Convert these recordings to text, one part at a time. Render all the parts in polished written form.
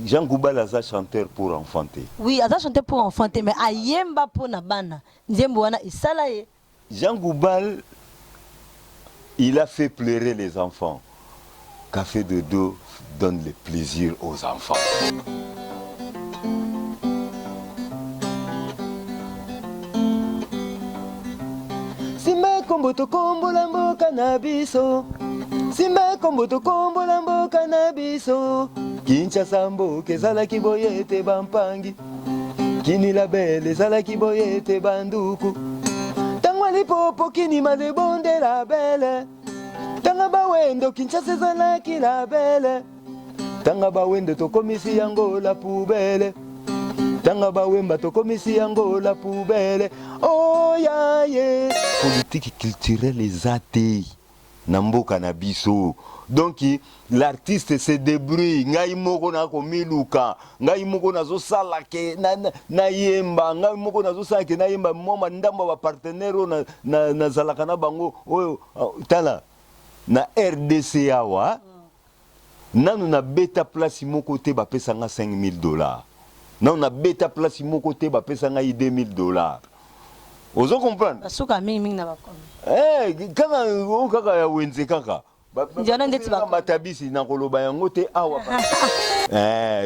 Jean Goubal a chanteur pour enfanter. Oui, a chanteur pour enfanter, mais ayemba pour nabana. Nzembo wana isala ye. Jean Goubal, il a fait pleurer les enfants. Café de dos donne le plaisir aux enfants. Simba komboto kombo lambo cannabis. Simba komboto kombo lambo cannabis. Kinshasa mboka ezalaki boye ete bampangi. Kini label ezalaki boye ete banduku. Tangwa lipopo kini malebonde labele. Tanga bawendo Kinshasa ezalaki labele. Tanga bawendo tokomisi yango la poubelle. Tanga bawemba tokomisi yango la poubelle. Oh ya ye. Politique culturelle ezate namboka na biso. Donc l'artiste se débrouille. Ngai moko na komiluka, ngai moko nazo salake na yemba, ngai moko nazo salake na yemba moma ndamba ba partenaire na zalaka na bango oyo tala na RDC awa. Nanu na beta place moko te ba pesa nga $5,000. Nanu na beta place moko te ba pesa nga $2,000. Ozo comprendre? Basuka mingi na bakomi. Kaka ya wenze kaka. Matabisi na koloba yango te awa.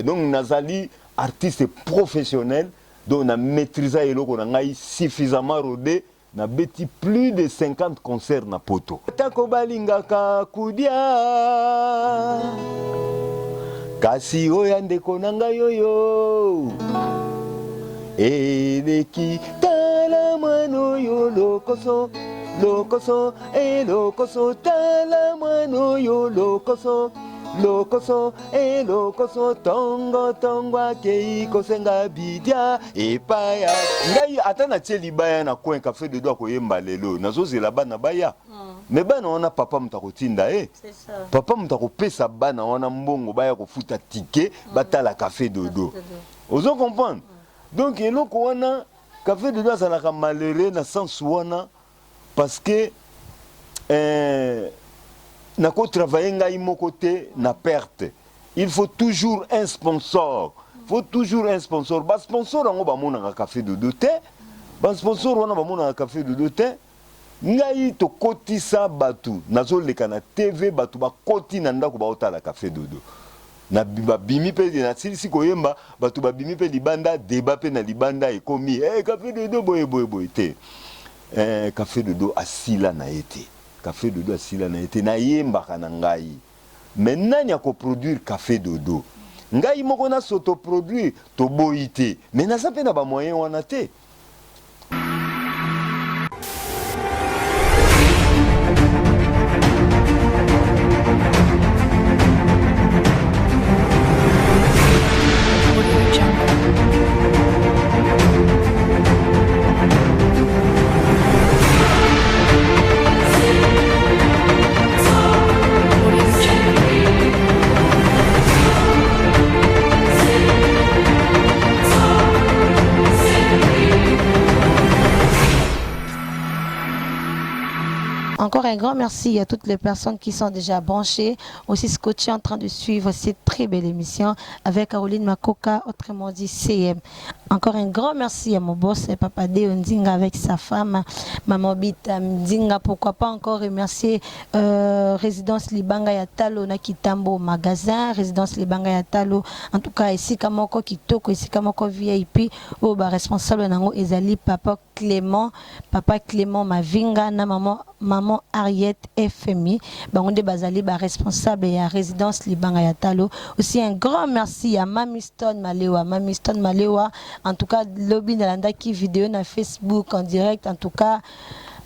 Donc nazali artiste professionnel, donc na maîtrisa eloko na ngai suffisamment rodé, na beti plus de 50 concerts na poto. Tako balingaka kudia kasi oya ndeko na ngai yoyo eleki tala mano yo lokoso. Lokoso, lokoso, tala mano yo lokoso. Lokoso, lokoso, tongo, tongo, keiko senga bidia, epaya. Ngai atana tcheli baya na coin café de doigt koyemba lelo. Nazo zela bana baya. Mais bana wana papa mutako tinda C'est ça. Papa mutako pesa bana wana mbongo baya ko futa ticket, batala café de dos. Ozo comprendre? Donc eloko wana café de doigt ça na malheureux na sens wana. Parce que nako travailler ngai moko te na perte. Il faut toujours un sponsor. Faut toujours un sponsor. Ba sponsor ngo ba mona ka café de doute. Ba sponsor wana ba mona ka café de doute. Ngai to kotisa batu. Nazo leka na TV batu ba koti na ndako ba otala café de doute. Na bimi pe na silisi koyemba batu ba bimi pe libanda débat pe na libanda ekomi café de doute boy te. Café de dos asila na été. Café de dos asila na été na yemba kana ngai. Maintenant il y a ko produire café de dos. Ngai moko na s'auto produire to boité. Mais na sa pe na ba moyen wana te. Encore un grand merci à toutes les personnes qui sont déjà branchées, aussi scotchées en train de suivre cette très belle émission avec Caroline Makoka, autrement dit CM. Encore un grand merci à mon boss, Papa Deo Ndinga avec sa femme, Maman Bita Ndinga. Pourquoi pas encore remercier Résidence Libanga Yatalo Nakitambo Magasin, Résidence Libanga Yatalo. En tout cas, ici, Kamoko Kitoko, ici, Kamoko VIP, au responsable Nango Ezali, Papa Clément Mavinga, na maman Ariette FMI, Bangonde Bazali, responsable et à Résidence Libanga Yatalo. Aussi un grand merci à Mami Stone Malewa, en tout cas, lobby Nalanda qui vidéo na Facebook en direct, en tout cas.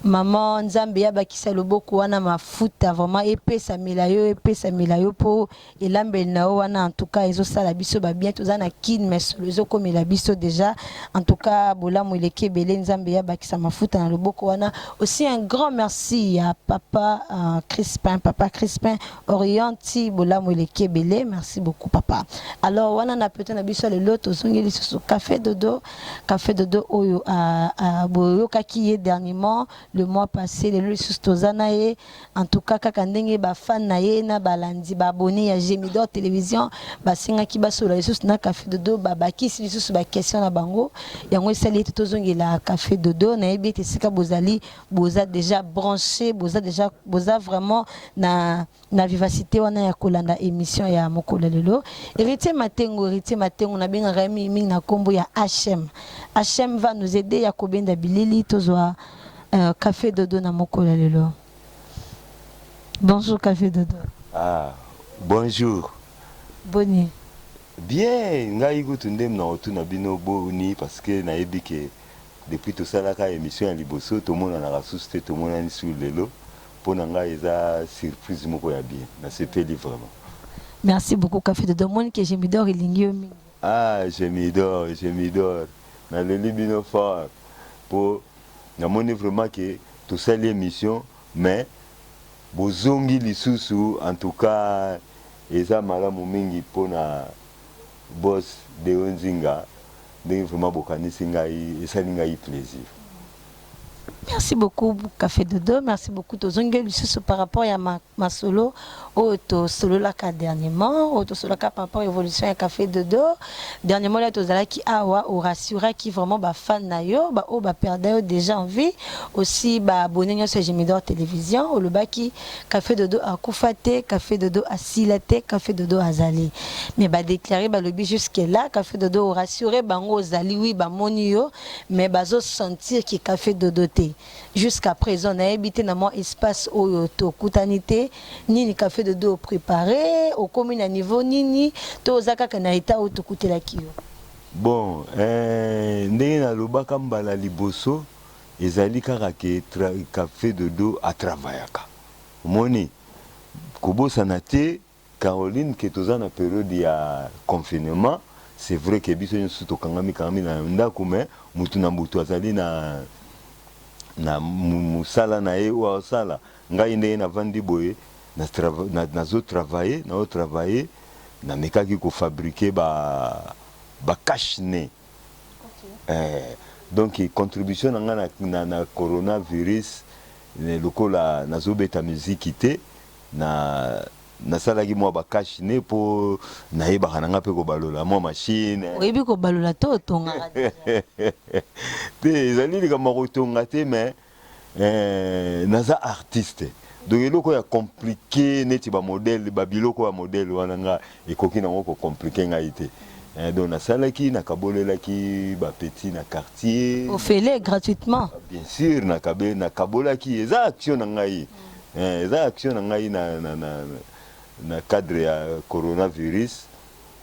Maman Nzambe ya bakisa loboko wana mafuta vraiment epesa milayo po elambe na wana en tout cas ezo sala biso ba bien toza na kin mais ezo komela biso déjà en tout cas bolamu ileke belé Nzambe ya bakisa mafuta na loboko wana. Aussi un grand merci à papa Crispin Orienti bolamu ileke belé, merci beaucoup papa. Alors wana na peut-être na biso le lot ozongeli sur café dodo oyo a boyo kaki dernièrement le mois passé les lisusu tozana ye en tout cas kaka ndenge ba fan na ye na balandi ba abonné ya Gémidor télévision basengaki basola lisusu na Café Dodo babakisi lisusu ba question na bango yango esali ete tozongela Café Dodo na yebi ete sika bozali boza déjà branché boza vraiment na vivacité wana ya kolanda émission ya mokolo lelo héritier matengo na benga mingi na kombo ya HM va nous aider ya kobenda bilili tozwa Café Dodo na mokolo lelo. Bonjour Café Dodo. Ah, bonjour. Boni. Bien, ngai kutunde na otuna bino boni parce que na yebi que depuis tout ça la émission ya liboso tout monde na rasuste tout monde ni sur lelo pour nanga eza surprise moko ya bien. Na sepeli vraiment. Merci beaucoup Café Dodo mon que Gémidor ilingi mingi. Ah, Gémidor. Na le libino fort pour na moni vraiment que tout ça l'émission mais bozongi lisusu en tout cas eza malamu mingi pona boss de Onzinga ndenge vraiment bokanisi ngai esali ngai plaisir. Merci beaucoup Café Dodo, merci beaucoup tozongi lisusu par rapport à ma solo auto solo la ka dernièrement auto solo ka par rapport à évolution ya Café Dodo dernièrement là tozala ki awa au rassura qui vraiment ba fan na yo ba o ba perdre déjà en vie aussi ba abonné nyo sur Gémidor télévision au lobaki Café Dodo a kufate Café Dodo a silate Café Dodo azali mais ba déclarer ba lobby jusque là Café Dodo au rassurer bango ozali oui ba moni yo mais bazo sentir ki Café Dodo jusqu'à présent, on a habité dans mon espace au kutanité, ni Café Dodo préparé, au commune à niveau, ni tozaka kanaita au tukute la kio. Bon, ndenge na lobaka mbala liboso, ezali kaka ke Café Dodo a travaillaka. Moni, kobosa na te, Caroline, que toza na période ya confinement, c'est vrai que biso nyoso tokangami na ndako mais mutu na mutu azali na musala na ye ou sala ngai ndenge na vandi boye nazo travailler na mekaki ko fabriquer ba cache nez. Donc contribution na coronavirus lokola nazo beta musique te na salaki mwa ba cache nez po na ye ba nanga pe ko balola mwa machine oyebi ko balola to tonga te ezali likama kotonga te mais naza artiste donc eloko ya compliqué neti ba modèle ba biloko ya modèle wana nga ekoki nango ko compliqué ngai te donc nasalaki nakabolelaki ba petit na quartier ofele gratuitement bien sûr nakabolaki eza action na ngai eza action na ngai na cadre ya coronavirus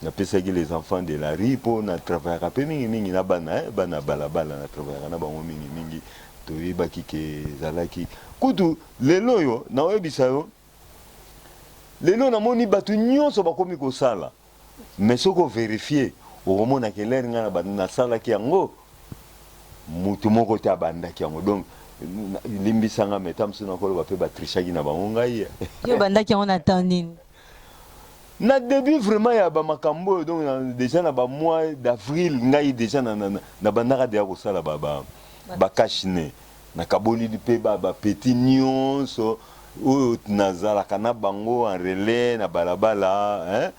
napesaki les enfants de la rue pour na travailler pe mingi na bana balabala na travailler na bango mingi toyebaki ke zalaki kutu lelo yo na oyebisa yo lelo namoni bato nyonso bakomi kosala mais soko vérifier okomona ke ler nga na salaki yango mutu moko te abandaki yango donc limbisanga metamso na kolo bape batrishaki na bango ngai yo bandaki yango na temps nini na début vraiment ya ba makambo donc déjà na ba mois d'avril ngai déjà na bandaka déjà kosala ba cache nez na kaboli pe ba petit nyonso o nazala kana bango en relais na balabala hein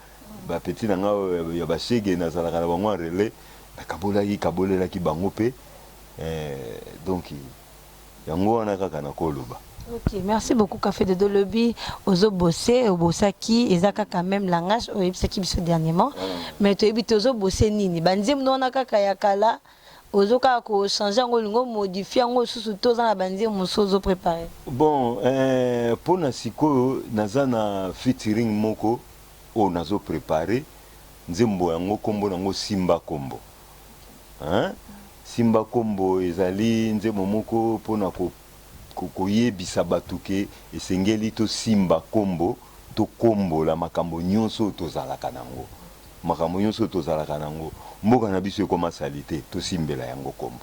ba petit nanga ya ba shege nazala kana bango en relais na kabolelaki bango pe donc yango wana kaka na koloba. Ok, merci beaucoup Café Dodo Lobby ozo bosser obosaki ezaka quand même langage oyebisaki biso dernièrement mais toyebi ozo bosser nini banzim nona kaka ya kala ozo ka ko changer ngo lingo modifier ngo susu toza na banzim mosozo préparer. Bon pour na siko naza na featuring moko o nazo préparer nzembo yango kombo nango Simba Kombo hein Simba Kombo ezali nzembo moko pona ko koyebisa bato ke esengeli to Simba Kombo to kombo la makambo nyonso tozalaka nango makambo nyonso tozalaka nango mboka na biso ekoma salite to simbela yango kombo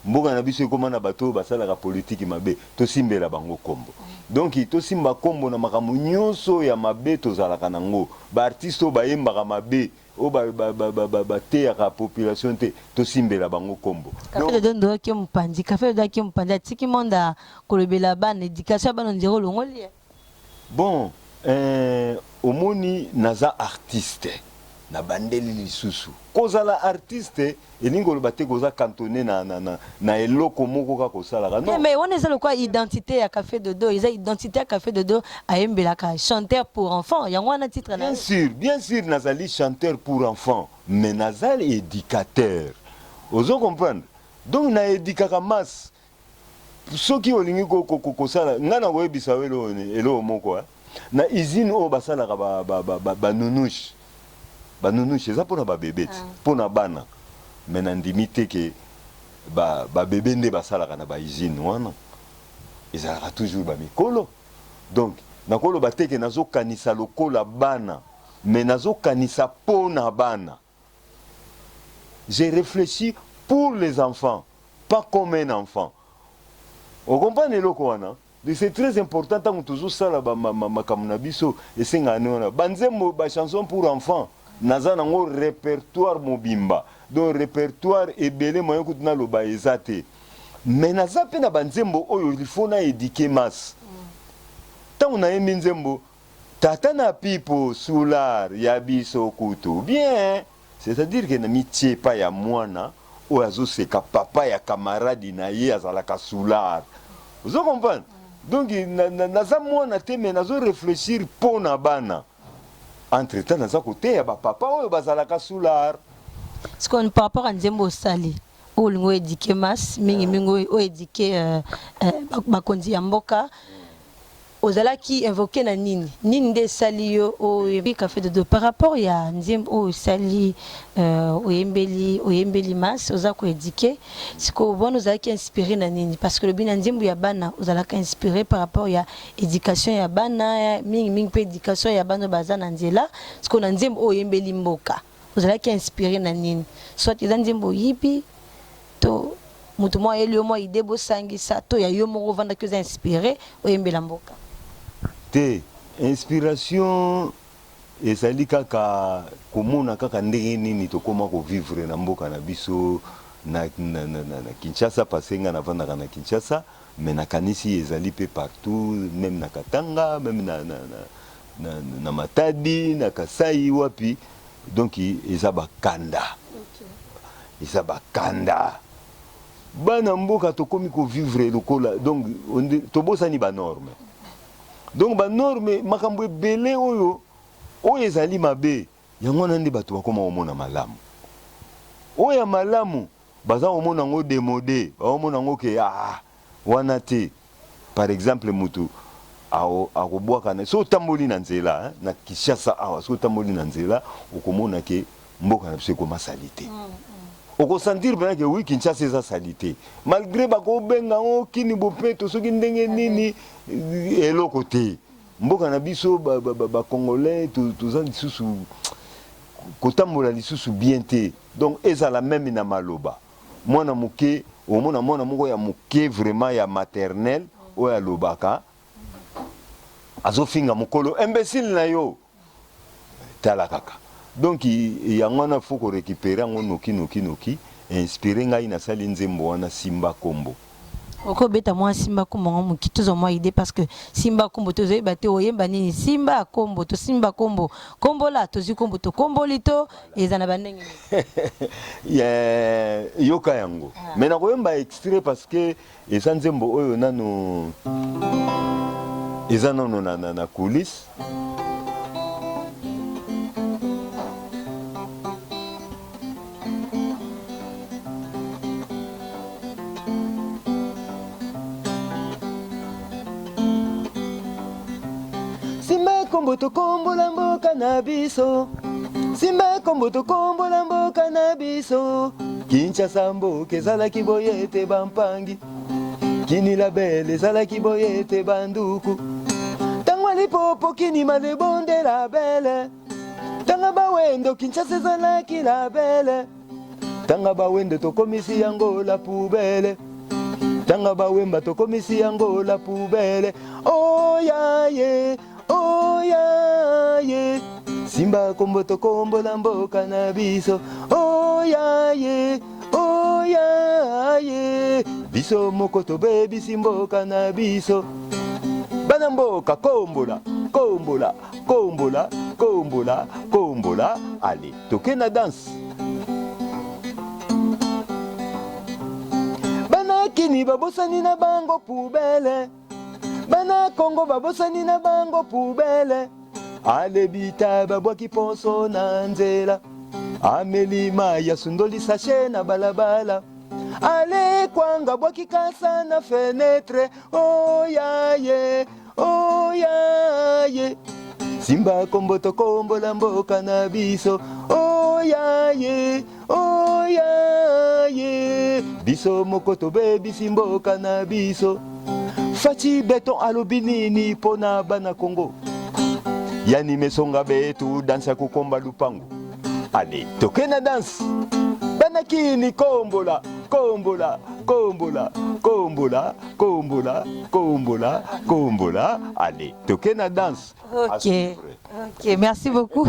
mboka na biso ekoma na bato basalaka politique mabe to simbela bango kombo donc to Simba Kombo na makambo nyonso ya mabe tozalaka nango ba artiste bayembaka mabe o bateyaka population te tosimbela bango kombo. Café de Dondo qui mpandi, café de Dondo qui mpandi, tiki monda kolobela bana éducation bana ndiro longoli. Bon, omoni naza artiste na bandeli lisusu. Kozala artiste elingo lobate koza cantonné na eloko moko ka kosalaka. Non. Mais on est le quoi identité à café de Dondo, ils ont identité à café de Dondo à Mbelaka, chanteur pour enfants. Il y a un titre là. Bien sûr, nazali chanteur pour enfants, mais nazali éducateur. Ozo comprendre. Donc na édikaka masse. Soki olingi ko sala ngana ko ebisa welo elo moko na usine o basala ba nounouche. Ba nounouche eza pona ba bébé, pona bana. Mais na ndimite ke ba bébé nde basala kana ba usine wana. Ezalaka toujours ba mikolo. Donc nakolo bateke nazo kanisa lokola bana, mais nazo kanisa pona bana. J'ai réfléchi pour les enfants, pas comme un enfant. Vous comprenez le quoi? C'est très important tant que toujours ça là ma biso et c'est ngana banzembo ba chanson pour enfants naza nango répertoire mobimba donc répertoire ebele moyen kutuna lo ba ezate mais naza pe na banzembo oyo il faut na éduquer masse tant on a aimé nzembo tata na pipo soulard ya biso kutu bien c'est-à-dire que na mitie pa ya mwana o azo seka papa ya camarade na ye azalaka soulard. Vous comprenez? Donc naza mwana te mais nazo réfléchir pona bana. Entre temps naza côté ya ba papa oyo bazalaka soulard. Ce qu'on par rapport à nzembo sali o lingo éduquer mas mingi mingo o éduquer bakonzi ya mboka. Ozala qui invoqué na nini de sali yo o yebi café de Dondo par rapport ya nzembo o sali oyembeli mas oza ko éduquer siko bon ozala qui inspiré na nini parce que le bina nzembo ya bana ozala ka inspiré par rapport ya éducation ya bana mingi pe éducation ya bana baza na nzela siko na nzembo oyembeli mboka ozala qui inspiré na nini soit eza nzembo yipi to mutu mo elio mo idée bo sangisa to ya yo moko vanda que inspiré oyembela mboka. Te inspiration ezali kaka komona kaka ndenge nini tokoma ko vivre na mboka na biso na Kinshasa parce nga na vanda na Kinshasa mais na kanisi ezali pe partout même na Katanga même na Matadi na Kasai wapi donc ezaba kanda ezaba kanda bana mboka tokomi ko vivre lokola donc tobosani ba norme. Donc ba norme makambo ebele oyo ezali mabe yango nande bato bakoma omona malamu oya malamu baza omona ngo démodé omona ngo ke wana te par exemple mutu akobwaka na so tamboli na nzela na Kinshasa awa so tamboli na nzela okomona ke mboka na biso ekoma salite oko sentir bien que oui Kinshasa eza salite malgré bako benga ngo kini bopeto soki ndenge nini eloko te mboka na biso ba congolais toza lisusu kotambola lisusu bien te donc ezala même na maloba mwana moke omona mwana moko ya moke vraiment ya maternel oya lobaka azofinga mokolo imbécile na yo tala kaka donc yango wana faut ko récupérer ngo noki inspirer ngai na sali nzembo wana Simba Kombo. Oko beta moi Simba Kombo ngo kituzo moi idée parce que Simba Kombo tozo ebate oyemba nini Simba Kombo to Simba Kombo Kombo la tozi Kombo to Kombo lito ezana bandenge ya yoka yango mais na koyemba extrait parce que eza nzembo oyo nano eza nono na coulisse. Simba Kombo to kombo la mboka na biso. Simba Kombo to kombo la mboka na biso. Kinshasa mboka ezalaki boye ete bampangi. Kini labele ezalaki boye ete banduku. Tangwa lipopo kini malebonde la bele. Tanga bawendo Kinshasa ezalaki la bele. Tanga bawendo tokomisi yango la poubelle. Tanga bawemba tokomisi yango la poubelle. Oh ya ye. Oh yeah, yeah. simba kombo tokombola mboka na biso oyaye oyaye biso moko tobebisi mboka na biso bana mboka kombola kombola kombola kombola kombola allez toke na danse bana kini babosani na bango poubele bana kongo babosani na bango poubele alebita babwaki poso na nzela amelima ya sundoli sashe na balabala ale kwanga bwaki kasa na fenetre oyaye oyaye simba kombo tokombola mboka na biso oyaye oyaye biso moko tobebisi mboka na biso faci beton alobi nini mpo na bana kongo yani mesonga betu dansa kukomba lupango ale toke na danse bana kini kombola kombola kombola kombola kombola kombola kombola allez toke na danse ok ok merci beaucoup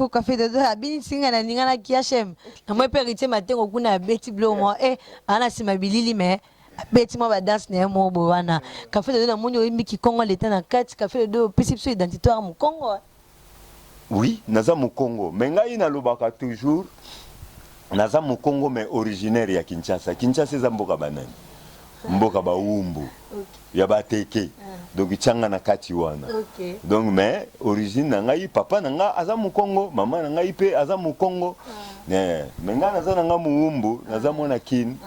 Café Dodo abini singa na ninga na kiashem na moi périté matengo kuna beti blo moi ana sima bilili mais beti moi ba danse na mo bo wana Café Dodo na moni oyimbi ki Congo l'état na kati Café Dodo principe identitaire mu Congo. Oui, naza mu Congo mais ngai na lobaka toujours naza mu Congo mais originaire ya Kinshasa. Kinshasa eza mboka banani mboka ba umbu ya bateke donc changa na kati wana donc mais origine na ngai papa na nga aza mu Congo mama na ngai pe aza mu Congo mais nga naza na nga mu umbu naza mona kin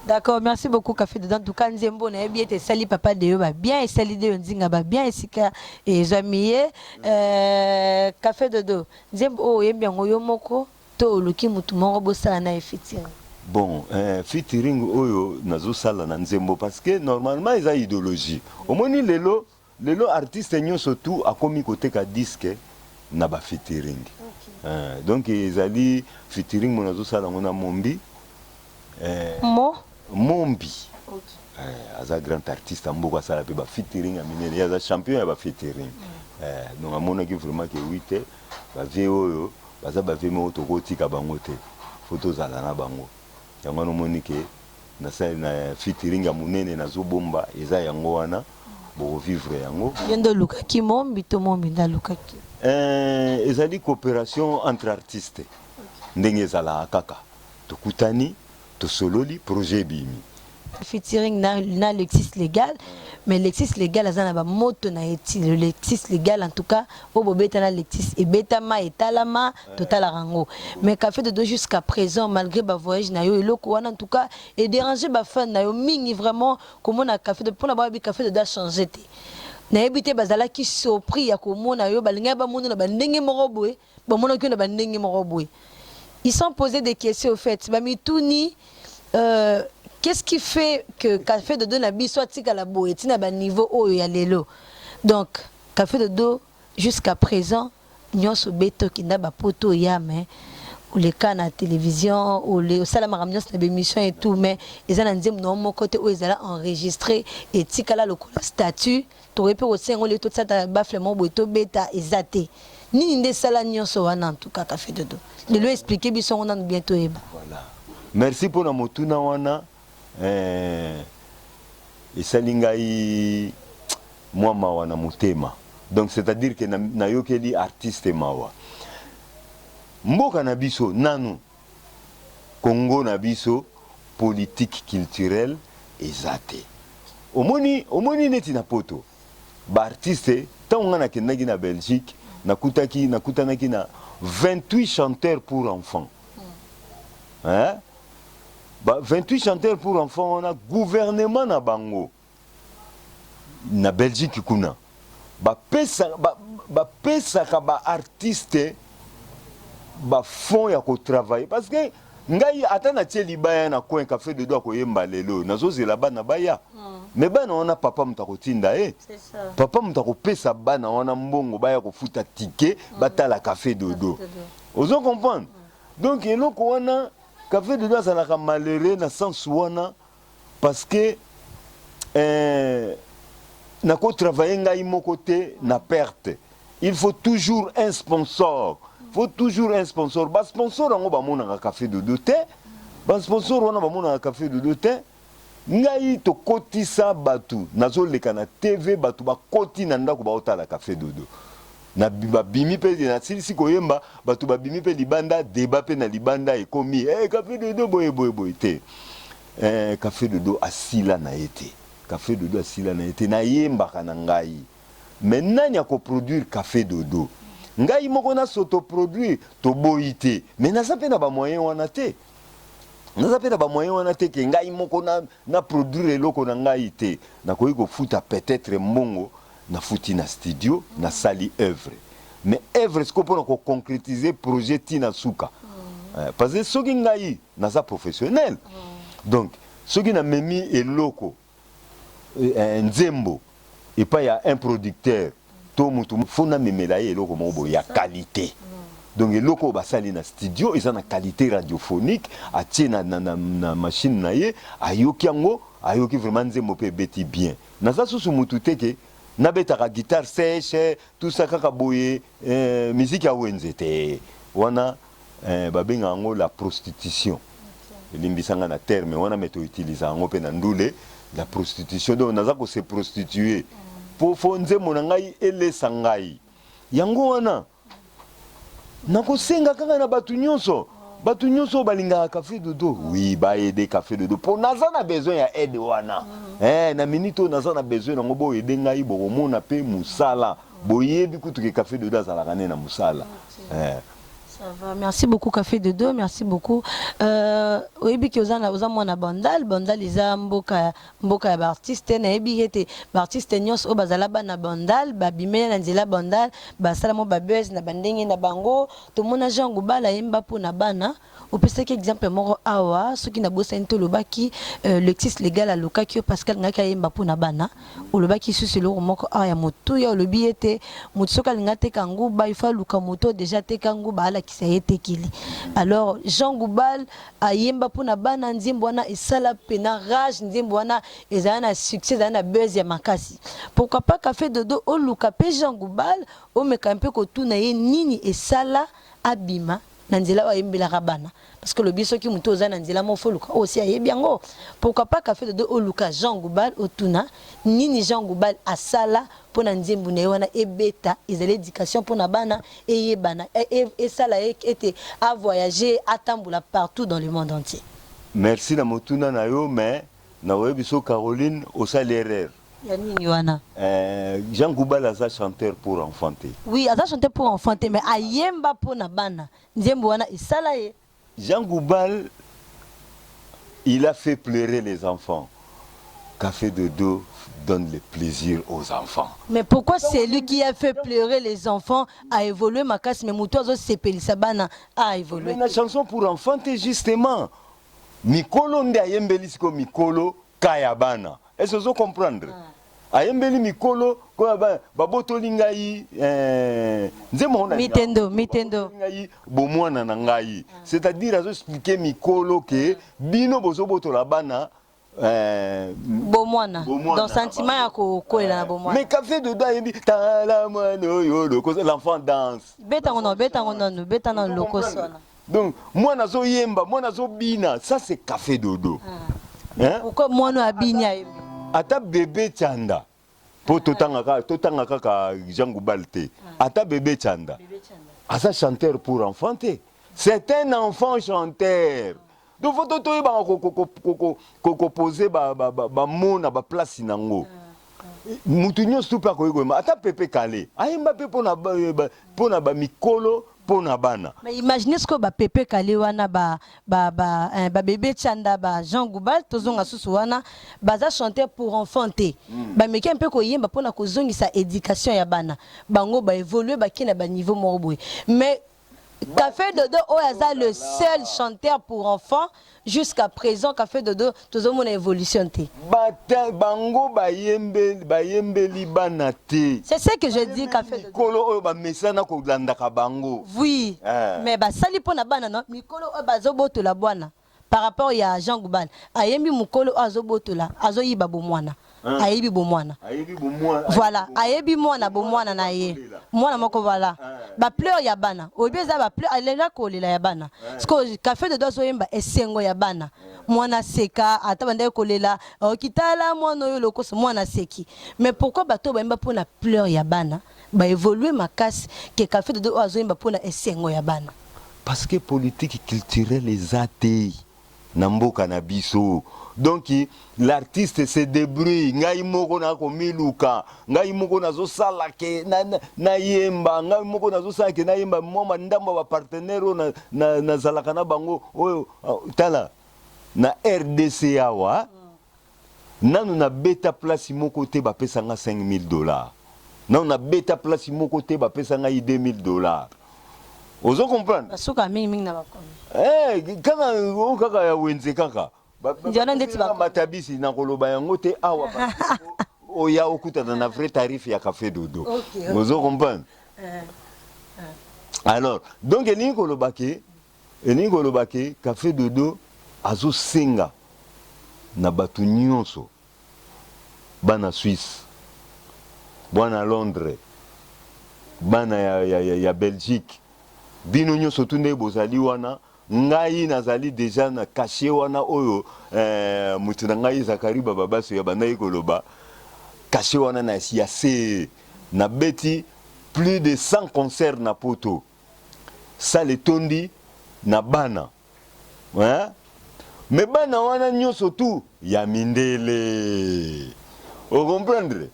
D'accord, merci beaucoup Café Dodo. En tout cas, Nzembo na bien te sali papa de yo ba bien et sali de nzinga ba bien esika et zamiye Café Dodo. Nzembo o yembi ngoyo moko to luki mutu moko bosala na featuring. Bon, featuring oyo nazo sala na Nzembo parce que normalement ils a idéologie. Au moins lelo artiste nyonso tout a komi côté ka disque na ba featuring. Donc ils ali featuring mo nazo sala ngona Mombi. Mombi. Aza grand artiste mboka sala pe ba featuring aminene aza champion ya ba featuring. Donc amona ki vraiment que 8 ba VO baza ba VO to kotika bango te. Photo zala na bango. Yango no monike na sala na featuring ya munene na zobomba eza yango wana bo vivre yango. Yendo luka ki Mombi to Mombi nda luka ki. Ezali coopération entre artistes. Ndenge ezala kaka. Tokutani to sololi projet bimi. Featuring na Lexis légal, mais Lexis légal azana ba moto na eti le Lexis légal en tout cas au bobeta na Lexis et beta ma etalama total rango. Mais Café Dodo jusqu'à présent malgré ba voyage na yo eloko wana en tout cas et déranger ba fan na yo mingi vraiment comment na Café Dodo pour na ba Café Dodo changer té. Na ebité bazala ki surpris ya komona yo balinga ba mono na ba ndenge moko boye ba mono ki na ba ndenge moko boye. Ils sont posés des questions au fait. Bamitouni, qu'est-ce qui fait que Café Dodo Nabi soit tika la boue, tina ba niveau haut ya lelo. Donc Café Dodo jusqu'à présent, nyonso beto kinda ba poto ya mais ou les cas na télévision ou les salama ramnyos na émission et tout mais ils ont nzem no mo côté où ils allaient enregistrer et tika la le statut, to repé au sengo le tout ça baflement boito beta ezate. Ni nde sala nyonso wana en tout cas Café Dodo. De lui expliquer biso on a bientôt eba. Voilà. Merci pour la motuna wana et salingai moi mawana mutema. Donc c'est-à-dire que na yokeli artiste mawa. Mboka na biso nanu Congo na biso politique culturelle ezate. Omoni neti na poto. Ba artiste tanga na kendaki na Belgique nakutanaki na 28 chanteurs pour enfants. Hein? 28 chanteurs pour enfants, on a gouvernement na bango. Na Belgique kuna. Pesa ka artiste fond ya ko travailler parce que ngai atana teli baya na coin Café Dodo ko yemba lelo nazo zela bana baya. Mais bana on a papa mutakotinda C'est ça. Papa mutakopesa bana on a mbongo baya ko futa ticket batala Café Dodo. Ozo comprendre. Donc eloko wana Café Dodo ça la malheureux na sens wana parce que na ko travailler ngai moko te na perte il faut toujours un sponsor. Il faut toujours un sponsor. Ba sponsor on va monter café de doté. Ba sponsor on va monter café de doté. Ngai to kotisa batu nazo leka na TV batu ba koti na ndako ba otala café dodo. Na bimi pe na silisi koyemba batu ba bimi pe libanda débat pe na libanda ekomi café dodo boye te. Café dodo asila na été. Café dodo asila na été na yemba kana ngai. Maintenant il ko produire café dodo. Ngai moko na s'autoproduire to boité. Mais na sa pe na ba moyen wana te. Na pe na ba moyen wana te ke ngai moko na produire eloko na ngai te. Na koyi ko futa peut-être mbongo na futi na studio na sali œuvre. Mais œuvre ce qu'on peut concrétiser projet tina suka. Parce que soki ngai na sa professionnel. Donc soki na memi eloko nzembo et pas il y a un producteur to mutu fona memela eloko mobo ya qualité. Donc eloko basali na studio ils ont na qualité radiophonique a tina na machine na ye ayoki yango ayoki vraiment nzembo pe beti bien. Na sa susu mutu teke na betaka guitare sèche tout ça kaka boye musique ya wenzete wana babenga yango la prostitution. Limbisanga na terme wana meto utiliser yango pe na ndule la prostitution. Donc naza ko se prostituer pour fonze monangai ele sangai yango wana nako senga kaka na batu nyonso balinga café dodo oui ba aider café dodo pour naza na besoin ya aide wana na minito naza na besoin nango bo aider ngai bo mona pe musala boyebi kutu ke café dodo azala kana na musala. Ça va. Merci beaucoup Café Dodo, merci beaucoup. Oui, bi kozana mwana bandal iza mboka ya artiste na ebi ete artiste nyos o bazala bana bandal babimela na nzela bandal basala mo babez na bandenge na bango to mona Jean Goubal yemba po na bana opesaki exemple moko awa soki na bosa nto lobaki l'exis légal à lokaki Pascal ngaka yemba po na bana o lobaki susu lo moko aya moto ya lobi ete mutsoka lingate kangu ba ifa luka moto déjà te kangu ba ala kisayetekili. Alors Jean Goubal ayemba pona bana nzimbo wana esala pena rage nzimbo wana ezana succès ezana buzz ya makasi. Pourquoi pas Café Dodo o luka pe Jean Goubal o mekampe ko tuna ye nini esala abima na nzela wa yembela rabana parce que le biso ki muto za na nzela mo fo luka aussi ayebi yango. Pourquoi pas Café Dodo o luka Jean Goubal o tuna nini Jean Goubal asala pona nzembu na wana ebeta ezali éducation pona bana eyebana et ça la été à voyager à tamboula partout dans le monde entier. Merci na motuna na yo mais na webiso Caroline au salaire. Yani wana Jean Goubal a chanteur pour enfanter. Oui, a chanteur pour enfanter mais ayemba pona bana nzembu wana esala ye. Jean Goubal il a fait pleurer les enfants. Café Dodo donne le plaisir aux enfants. Mais pourquoi c'est lui qui a fait pleurer les enfants à évoluer Makas mais Moutozo Sepeli Sabana a évolué. Une chanson pour enfanter justement. Mikolo nde ayembelisiko Mikolo Kayabana. Est-ce que vous comprendre? Ayembeli Mikolo ko babotoli ngai mitendo ngai bomwana na ngai. C'est-à-dire azo expliquer Mikolo que bino bozobotola bana bomwana dans sentiment ya kokolela na bomwana. Mais Café Dodo yembi tala mwana yo l'enfant danse. Beta na lokosona. Donc moi nazo yemba, moi nazo bina, ça c'est Café Dodo. Hein? Pourquoi moi no abinya yembi? Ata bébé Tchanda. Po totanga kaka Jean Goubal te. Ata bébé Tchanda. Asa chanteur pour enfanter. C'est un enfant chanteur. Donc faut totoye ba ko poser ba mona ba place nango. Mutu nyonso pa ko yema ata pepe kale. Ayemba pe pona ba mikolo pona bana. Mais imaginez ce que ba pepe kale wana ba bébé Tchanda ba Jean Goubal tozonga susu wana baza chanteur pour enfanter. Ba meki un peu ko yemba pona ko zongisa éducation ya bana. Bango ba évoluer ba kina ba niveau moko boy. Mais Café Dodo Oaza le seul chanteur pour enfants jusqu'à présent. Café Dodo toujours mon évolution té. Bango bayembeli banate. C'est ce que je dis Café Dodo. Mikolo ba mesana ko landaka bango. Oui. Mais ba sali pona bana non mikolo bazoboto la bwana. Par rapport à Jean Goubal ayembi mukolo azoboto la azoyiba bomwana. ayebi bomwana voilà ayebi mwana bomwana na ye mwana moko voilà ba pleur ya bana obieza ba pleur alela kolela ya bana parce que café de dos oyemba esengo ya bana mwana seka ata banda kolela okitala mwana oyo lokoso mwana seki mais pourquoi bato bayemba pona pleur ya bana ba évoluer makasi que café de dos azoyemba pona esengo ya bana parce que politique culturelle ezate na mboka na biso. Donc l'artiste se débrouille ngai moko na ko miluka ngai moko nazo sala ke na yemba ngai moko nazo sala ke na yemba moma ndamba ba partenaire na zalaka na bango oyo tala na RDC awa nanu na beta place moko te ba pesa nga $5,000 nanu na beta place moko te ba pesa nga $2,000. Ozo comprendre basuka mingi na bakomi kaka ya wenze kaka njana ndeti ba matabisi na koloba yango te awa oya okutana na vrai tarif ya café dodo. Ozo comprendre alors donc elingi koloba ke café dodo azo senga na batu nyonso bana Suisse bana Londres bana ya Belgique bino nyonso tunde bozali wana ngai nazali déjà na caché wana oyo mutu na ngai Zakari Bababaso ya bandai koloba caché wana na siase na beti plus de 100 concerts na poto sale tondi na bana hein mais bana wana nyonso tu ya mindele o comprendre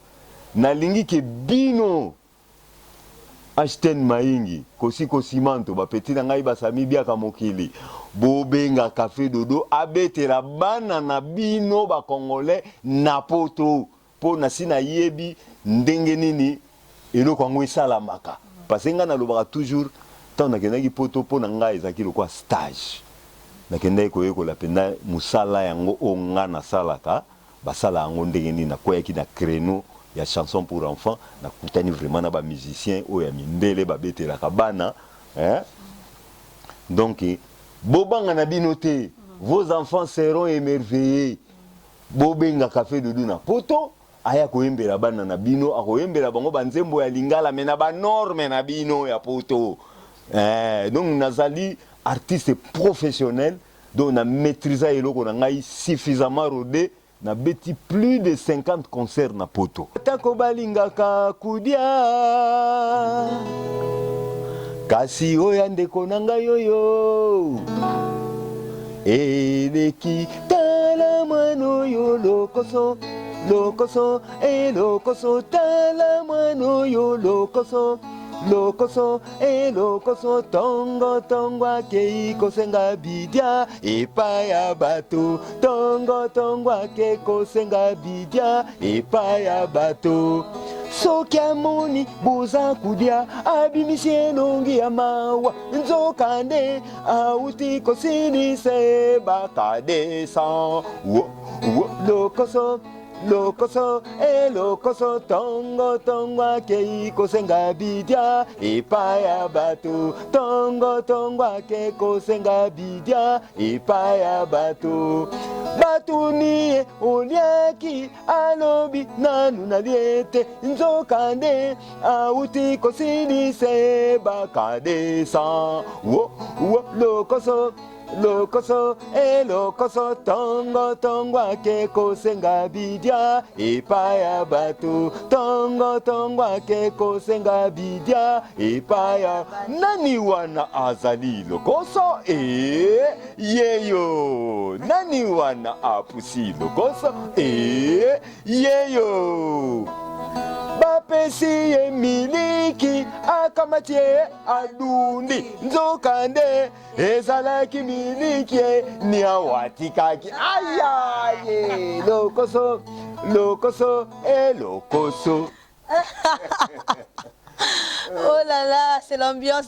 na lingi ke bino Ashten Maingi, kosi kosimanto, ba petit na ngai basami biaka mokili. Bobenga café dodo, abete la bana na bino ba congolais na poto. Po na sina yebi ndenge nini eloko ngo esalamaka. Parce nga na lobaka toujours tant na kenaki poto po na ngai ezaki lokwa stage. Na kendai koyekola penda musala yango onga na salaka, basala yango ndenge nini na koyaki na créneau. Il y a chanson pour enfants, na kutani vraiment na ba musicien oya mindele ba betela kabana hein. Donc bobanga na binoté, vos enfants seront émerveillés. Bobenga café de duna poto aya koyembela bana na bino akoyembela bango banzembo ya lingala mena ba norme na bino ya poto. Donc nazali artiste professionnel donc na maîtriser eloko na ngai suffisamment rodé. Na beti plus de 50 concerts na poto. Tako balingaka kudia kasi oya ndeko nanga yoyo eleki tala mwano yo lokoso lokoso lokoso tala mwano yo lokoso lokoso lokoso tongo tongo akei kosenga bidia epaya bato tongo tongo akei kosenga bidia epaya bato soki amoni boza kudia abimisi elongi ya mawa nzokande auti kosilise bakadesa lokoso lokoso lokoso tongo tongo akei kosenga bidia epaya bato tongo tongo akei kosenga bidia epaya bato batuni oliaki alobi nanu naliete nzokande auti kosilise bakadesa lokoso lokoso lokoso tongo tongo ake kosenga bidia epaya bato tongo tongo ake kosenga bidia epaya nani wana azali lokoso yeyo nani wana apusi lokoso yeyo bapesi ye miliki akamatie adundi nzokande ezalaki miliki ni awatikaki ayaye lokoso lokoso lokoso Oh là là, c'est l'ambiance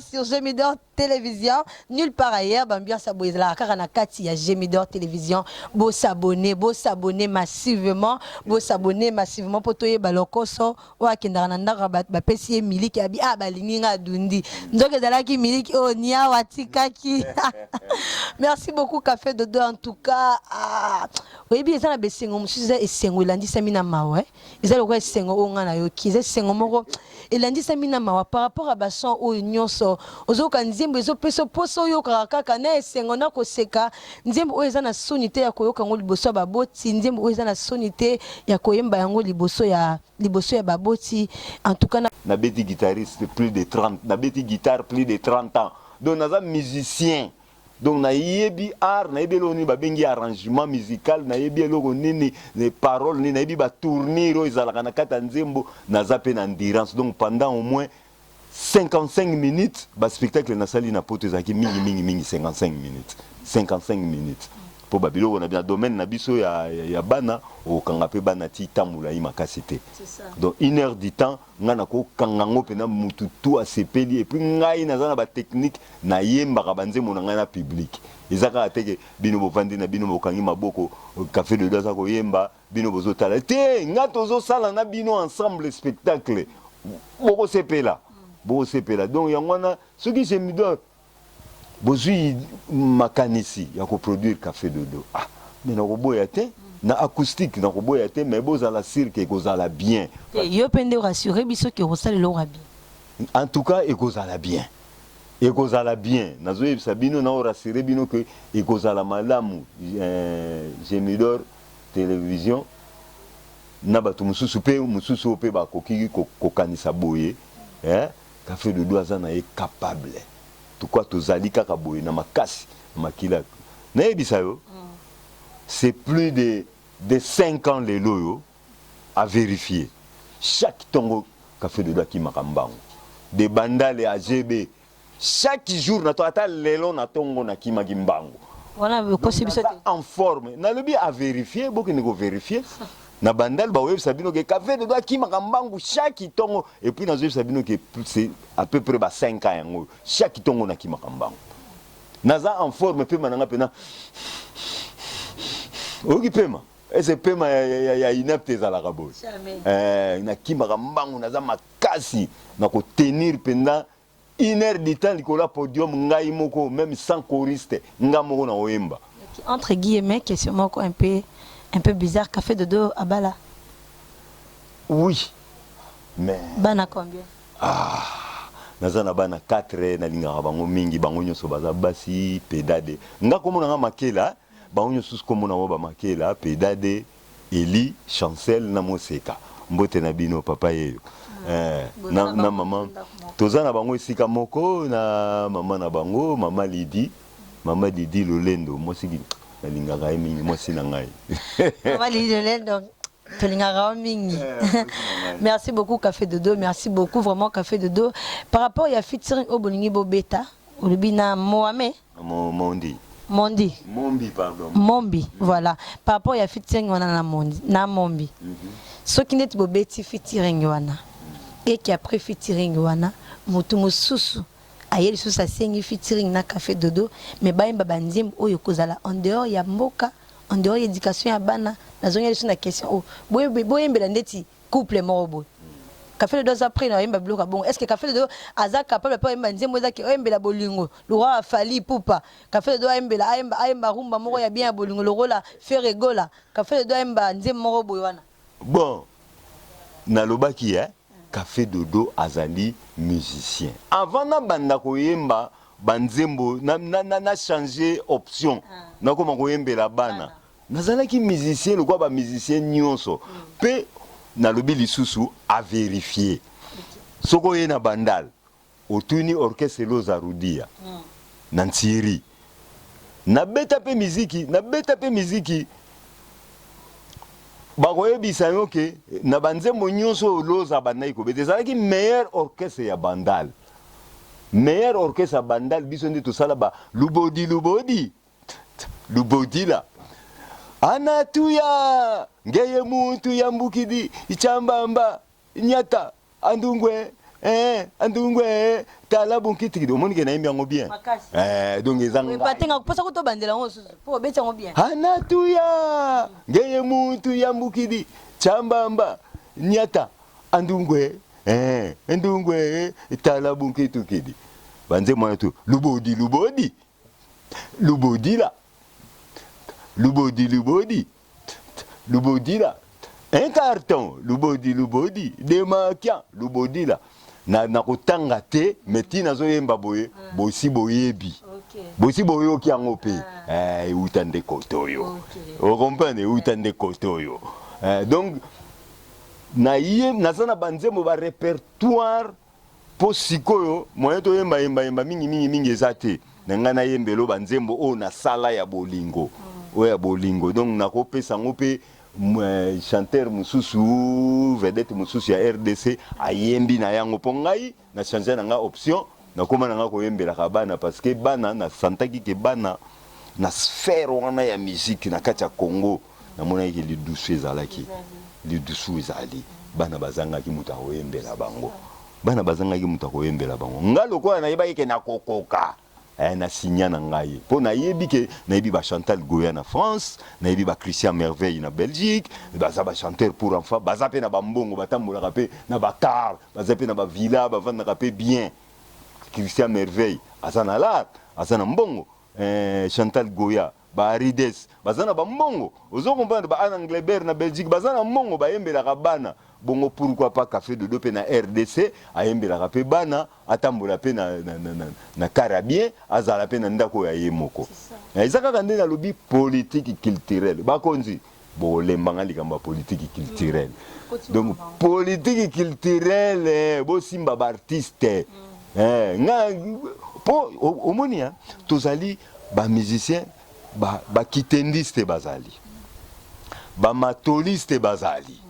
sur Gémidor Télévision. Nulle part ailleurs, l'ambiance à Boisela. Car on a Kati, il y a Gémidor Télévision. Beau s'abonner massivement. Beau s'abonner massivement pour toi, Balokoso. Ou à Kendaranda Rabat, Pessi Milik, Abi, Balininga Dundi. Donc, Dalaki Milik, oh, Nia, Watikaki. Merci beaucoup, Café Dodo, en tout cas. Oui, bien, ça, la Sengo, Monsieur, et Sengo, il a dit Samina Mawe. Ils ont le Sengo, on a eu qui est Sengo Moro. Il a dit Samina Mawa par rapport à Basson ou Nyonso. Ozo Kanzimbo, Ozo Peso Poso Yoka, Kana, Sengo, Nako Seka, Nzimbo, Oezana Sonité, Yakoyoka, Liboso, Baboti, Nzimbo, Oezana Sonité, Yakoyemba, Yango, Liboso, ya Baboti. En tout cas, Nabeti guitariste plus de 30, Nabeti guitare plus de 30 ans. Donc, Naza musicien. Donc na yebi art na yebi loni ba bengi arrangement musical na yebi loko nini les paroles ni na yebi ba tourner ezalaka na kata nzembo na zape na endurance. Donc pendant au moins 55 minutes ba spectacle na sali na poto ezaki mingi 55 minutes po ba biloko na bien domaine na biso ya bana o kanga pe bana ti tamula yi makasi te. Donc 1 heure du temps ngana ko kangango pena mutu tout a sepeli et puis ngai nazana ba technique na yemba ka banze monanga na public ezaka ateke bino bovandi na bino bokangi maboko café de dosa ko yemba bino bozotala te ngato zo sala na bino ensemble spectacle boko sepela donc yangwana soki Gémidor bozui makanisi ya ko produire café de do mais na koboya te na acoustique na koboya te mais bozala cirque ekozala bien yo pende rassurer biso que rosale lo rabi en tout cas ekozala bien nazoye sabino na rassurer bino que ekozala malamu Gémidor Télévision na batu mususu pe bakoki kokanisa boye café de do azana est capable tout quoi tozali kaka boye na makasi makila na yebisa yo c'est plus de 5 ans les loyo à vérifier chaque tongo café de daki makambango de bandale à GB chaque jour na to ata lelo na tongo na kimagimbango voilà en forme na lobi à vérifier beaucoup ne go vérifier na bandal ba web sabino ke café de daki makambango chaque tongo et puis na web sabino ke c'est à peu près 5 ans yango chaque tongo na kimakambango naza en forme pe mananga pena oki pema ese pema ya inapte za la rabo na kimakambango naza makasi na ko tenir pendant 1 heure de temps likola podium ngai moko même sans choriste ngamoko na oyemba entre guillemets question moko un peu bizarre café de do à Bala. Oui mais bana combien nazana bana 4 na linga bango mingi bango nyoso baza basi pedade nga komona nga makela bango nyoso komona ba makela pedade Eli Chancel na Moseka mbote na bino papa yeyo na maman tozana bango esika moko na maman na bango mama Lidi Lolendo mosiki na linga ga mingi mosi na ngai mama Lidi Lolendo. Merci beaucoup Café de Do, merci beaucoup vraiment Café de Do. Par rapport à featuring au Bolingi Bobeta, au Lubina Mohamed Mondi, pardon. Mombi, voilà. Par rapport à featuring wana na Mombi. Ce qui n'est Bobeti featuring wana. Et qui après featuring wana, mutu mususu. Ayeli sous sa sengi featuring na Café de Do, mais ba mbabanzim oyo kozala en dehors ya mboka. En dehors d'éducation à bana na zone na question boyembela ndeti couple morobo café de dos après na yemba bloka bon est-ce que café de dos aza capable pas yemba nzembo za ke oyembela bolingo le roi fali poupa café de dos yembela ayemba rumba moko ya bien bolingo le roi la faire rigola café de dos yemba nzembo morobo wana bon na lobaki café de dos azali musicien avant na banda ko yemba banzembo na changer option na koma koyembela bana nazalaki musicien le quoi ba musicien nyonso pe na lobi lisusu à vérifier soko ye na bandal otuni orchestre Loza Rudia na Ntsiri na beta pe miziki bakoyebisa yo ke na banzembo nyonso Loza bandai ko bete ezalaki meilleur orchestre ya bandal meilleur orchestre bandal biso nde tosala ba lubodi la anatuya ngeye muntu ya mbukidi ichambamba nyata andungwe andungwe tala bonkiti kido moni kena imbi yango bien donc ezanga batenga posa ko to bandela ngo susu po beti yango bien hana tuya ngeye muntu ya mukidi chambamba nyata andungwe ndungwe tala bonkiti kidi banze mwana tu lubodi la un carton lubodi demakia lubodi la na kotanga te meti nazo yemba boye bosi boyebi bosi boyoki yango pe utande kotoyo o comprendre utande kotoyo donc na sana banzembo ba répertoire po sikoyo moyen to yemba mingi ezate nanga na yembelo banzembo o na sala ya bolingo oya bolingo donc nakopesa ngo pe chanteur mususu vedette mususu ya RDC ayembi na yango po ngai na changer nanga option na koma nanga koyembela ka bana parce que bana na santaki ke bana na sphère wana ya musique na kati ya Congo na mona ki li douce ezalaki li douce ezali bana bazanga ki muta koyembela bango bana bazanga ki muta koyembela bango ngalo ko na yeba ke na kokoka na signa na ngai po na yebi ke na yebi ba Chantal Goya na France na yebi ba Christian Merveille na Belgique baza ba chanteur pour enfants baza pe na ba mbongo batambola ka pe na ba car baza pe na ba villa ba vanda ka pe bien Christian Merveille asana la asana mbongo Chantal Goya ba Arides baza na ba mbongo ozo comprendre ba Anglebert na Belgique baza na mbongo ba yembela ka bana bongo pourquoi pas Café Dodo pe na RDC ayembela ka pe bana atambola pe na Carabien azala pe na ndako ya yemoko ezaka kande na lobi politique culturelle bakonzi bo lembanga likamba politique culturelle donc politique culturelle bo simba ba artiste nga po omonia tozali ba musicien ba kitendiste bazali ba matoliste bazali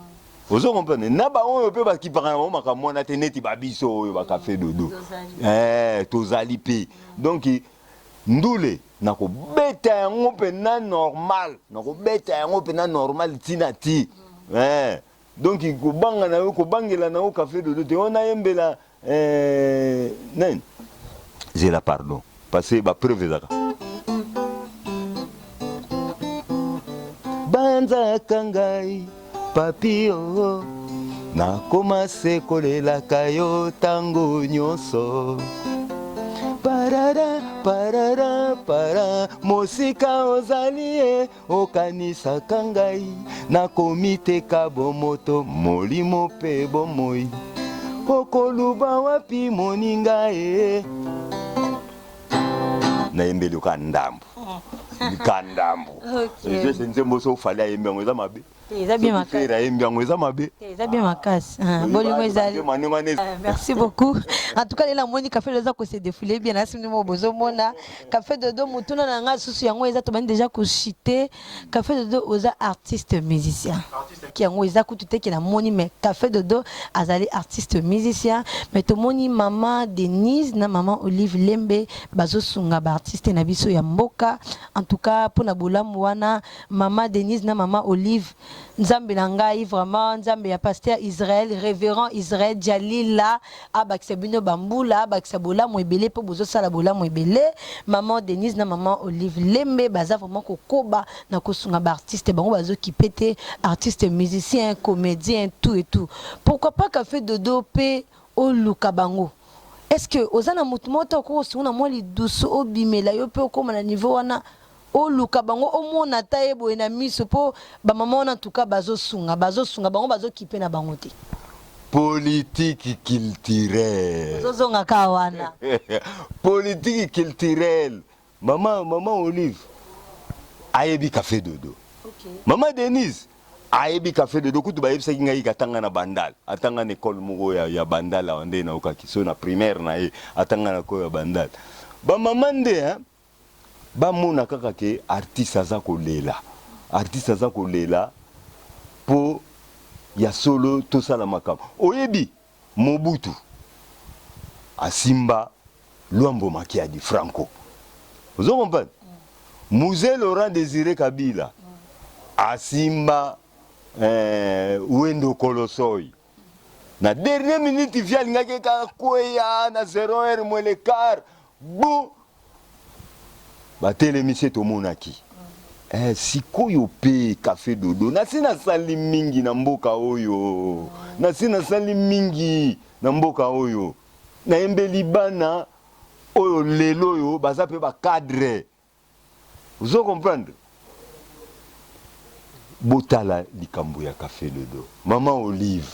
ozo comprendre na ba oyo pe ba kipaka na mama kamona teneti ba biso oyo ba Café Dodo tozali pe donc ndule na ko beta yango pe na normal tina ti donc ko banga na ko bangela na Café Dodo te on a yembela nen j'ai la pardon parce que ba preuve zaka banza kangai papio nakoma sekolelaka yo tango nyonso para mosika ozali ye okanisaka ngai nakomi te kabomoto molimo mpe bomoi okoluba wapi moninga ye nayembeli ka ndambo je nzembo so fali ayembi yango eza mabe Merci beaucoup. En tout cas, les Moni Café Dodo ko se défilé bien asimimo bozomona Café Dodo mutuna na nga susu yango eza to déjà ko chité Café Dodo oza artiste musicien qui yango eza kutute ki na moni mais Café Dodo azali artiste musicien mais to moni maman Denise na maman Olive Lembe bazo sunga ba artiste na biso ya mboka en tout cas pour na bolamu wana maman Denise na maman Olive Nzambe nangai vraiment Nzambe ya pasteur Israël révérend Israël Jalila abakisabino bambula abakisabola moebele po bozo sala bola moebele maman Denise na maman Olive Lembe baza vraiment kokoba na kosunga ba artiste bango bazo kipete artiste musicien comédien tout et tout pourquoi pas Café Dodo pe oluka bango est-ce que ozana mutumoto ko suna mo li dusu obimela yo pe ko na niveau wana o luka bango o mona taebo na miso po ba mama na tuka bazo sunga bango bazo kipe na bango te politique culturelle zozonga kawana politique culturelle maman Olive ayebi Café Dodo maman Denise ayebi Café Dodo kutu ba yebisa kinga ikatanga na bandal atanga na école moko ya bandal onde na okaki so na primaire na ye atanga na ko ya bandal ba maman nde ba mona kaka ke artiste aza kolela po ya solo to sala makambo oyebi Mobutu asimba Luambo Makiadi Franco ozo comprendre Musée Laurent Désiré Kabila asimba Wendo Kolosoi Na dernière minute via ngake ka koya na 0h moins le quart. Bon. Ba télémission to monaki. Sikoyo pe café dodo. Na sina sali mingi na mboka oyo. Na sina sali mingi na mboka oyo. Na embeli bana oyo lelo yo baza pe ba cadre. Vous comprenez? Botala likambo ya café dodo. Maman Olive,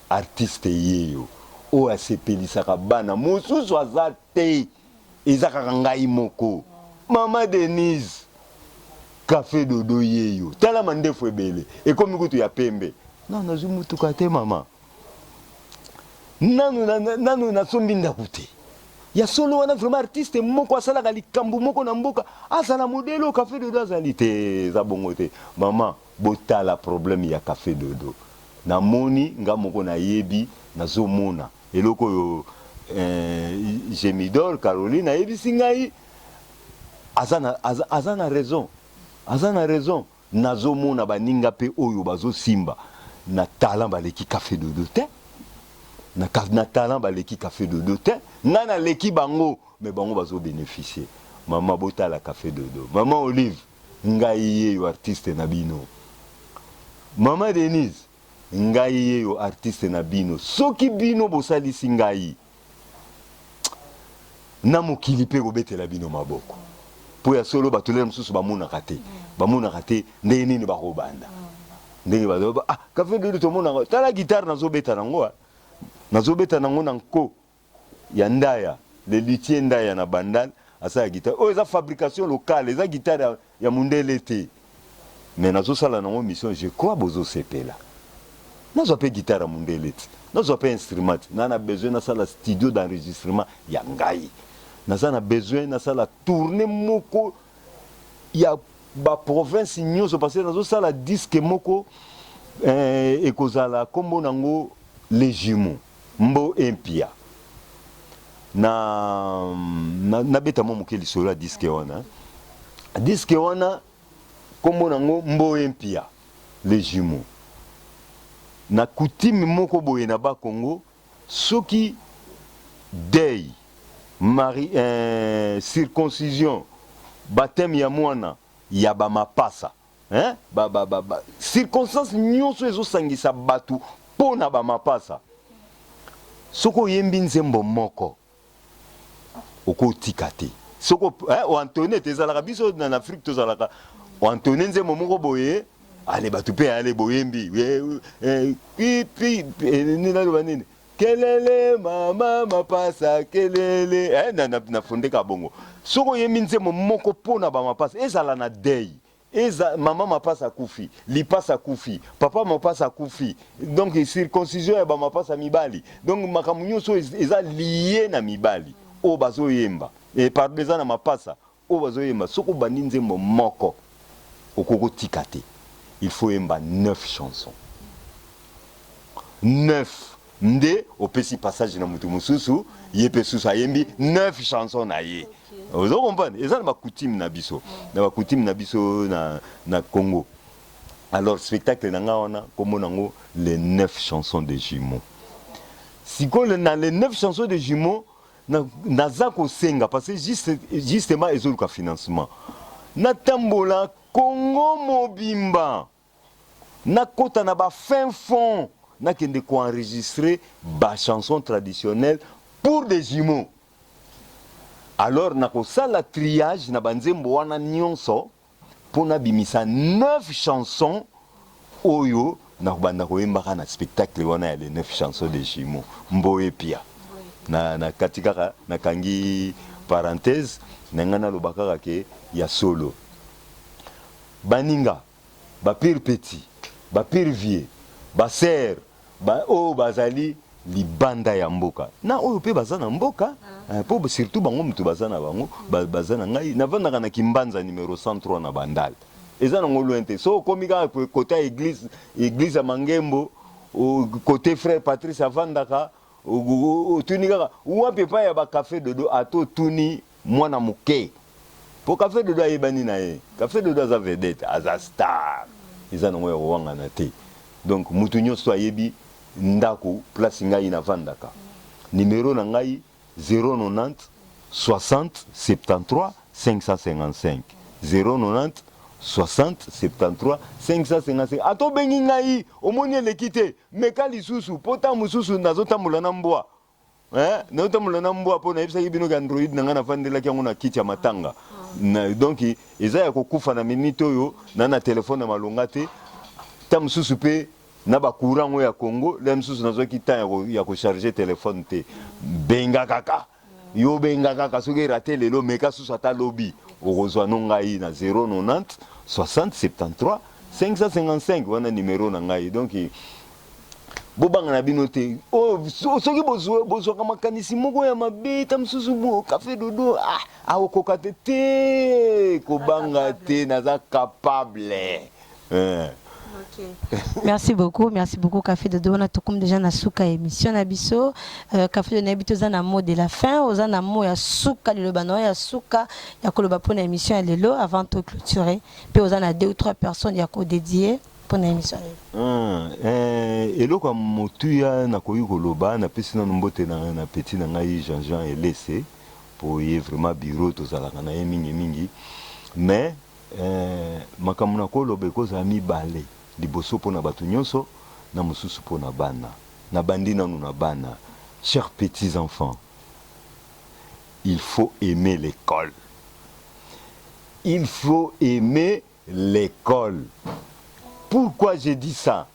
artiste yeyo. O asepelisaka bana mosusu aza te. Ezaka ngai moko. Maman Denise, café dodo yeyo. Tala mandefo ebele. E komi kutu ya pembe. Non, nazumutuka te mama. Nanu na sombi ndakute. Ya solo wana vraiment artiste moko asalaka likambo moko na mboka. Asala modelo café dodo azali te za bongo te. Mama, botala problème ya café dodo. Na moni nga moko na yebi nazomona. Eloko yo Gemidor Caroline yebi singai azana raison. Azana raison. Nazomona baninga pe oyo bazo simba na talent baleki café dodo te. Na talent baleki café dodo te. Nana leki bango mais bango bazo bénéficier. Maman botala café dodo. Maman Olive ngai yo artiste na bino. Maman Denise ngai yo artiste na bino. Soki bino bosalisi ngai na mokili pe kobetela bino maboko. Po ya solo batolele mususu bamonaka te. Bamonaka te ndenge nini bakobanda. Ndenge bazoba café dodo to mona tala guitare nazobeta nango. Nazobeta nango na nko ya ndaya, le luthier ndaya na bandal asa ya guitare. Oh eza fabrication locale, eza guitare ya mundele te. Mais nazosala nango mission, je crois bozo sepela. Nazo pe guitare ya mundele te. Nazo pe instrument. Nana besoin na sala studio d'enregistrement ya ngai. Nazana besoin na sala tourner moko ya ba province nyonso parce que nazo sala disque moko ekozala kombo nango les jumeaux mbo empia na beta mo mokeli solo disque wana kombo nango mbo empia les jumeaux na coutume moko boye na ba Congo soki deuil mari circoncision baptême ya mwana ya ba mapasa circonstance nyonso ezosangisa batu pona ba mapasa soko yembi nzembo moko okotika te soko o Antoinette ezalaka biso na Afrique tozalaka o Antoinette nzembo moko boye ale batu pe ale boyembi pipi nina lo banene kelele mama mapasa kelele na fondeka bongo soko yembi nzembo moko pona ba mapasa ezala na deuil. Eza maman mapasa kufi, lipasa kufi, papa mapasa kufi. Donc circoncision ba mapasa mibali. Donc makamunyoso eza lié na mibali. O bazo yemba. Et par des na mapasa, o bazo yemba soko baninze moko. Okoko tikate. Il faut yemba 9 chansons. 9 nde opesi passage na mutu mususu, yepe susu ayembi 9 chansons na ye. Vous comprenez? Et ça, c'est coutume na biso. Na coutume na biso na Congo. Alors, spectacle on a comme les 9 chansons de jumeaux. Si on a les 9 chansons de jumeaux, na zako senga parce que justement ils ont le financement. Na tambola Congo mobimba. Na kota na ba fin fond, na kende ko enregistrer ba chansons traditionnelles pour des jumeaux. Alors, nako sala triage na banzembo wana nyonso pona bimisa 9 chansons oyo na banda koyembaka na spectacle wana ya les 9 chansons de jumeaux mboye pia na katika na kangi parenthèse na ngana lobaka ke ya solo baninga ba pire petit ba pire vieux ba sœur ba o bazali libanda ya mboka na oyo pe bazana mboka po surtout bango mutu bazana bango bazana ngai navandaka na Kimbanza numéro 103 na Bandal ezana ngolo ente so komika côté église ya Mangembo au côté frère Patrice avandaka tunika wapi pa ya ba café dodo ato tuni mwana muke po café dodo ayebani na ye café dodo za vedette aza star ezana ngoyo wanga na te donc mutu nyonso ayebi ndako place ngai na vandaka. Numéro na ngai 090 60 73 555 090 60 73 555. Ato bengi ngai omoni lekite meka lisusu pota mususu nazotambola na mbwa. Nazotambola na mbwa po na yebisa bino ka Android na ngana vandela ki ngona kiti ya matanga. Donc eza ya kokufa na minute oyo na telefone na malonga te. Ta mususu pe na ba courant ya Congo, le mususu nazoki ta ya ko charger téléphone te. Benga kaka. Yo benga kaka soki raté lelo meka susu ata lobby. Orozwa nongai na 090 60 73 555 wana numéro na ngai. Donc bobanga na bino te. Oh soki bozwa kama kanisi moko ya mabeta mususu bo café dodo okoka te kobanga te naza capable. Okay. Merci beaucoup Café de Dodo. On a tout comme déjà na suka émission na biso. Café de Nabito za na mot de la fin, oza na mot ya suka lilobano ya suka ya koloba pour na émission lelo avant de clôturer. Puis oza na 2 ou 3 personnes ya ko dédier pour na émission. Eloko motuya na koyi koloba na pesi na mbote na petit na ngai Jean et laissé pour y vraiment bureau to zala na mingi mais makamuna na koloba ko za mi balé liboso pona batu nyonso na mususu pona bana na bandi nanu na bana. Chers petits enfants, il faut aimer l'école. Il faut aimer l'école. Pourquoi j'ai dit ça?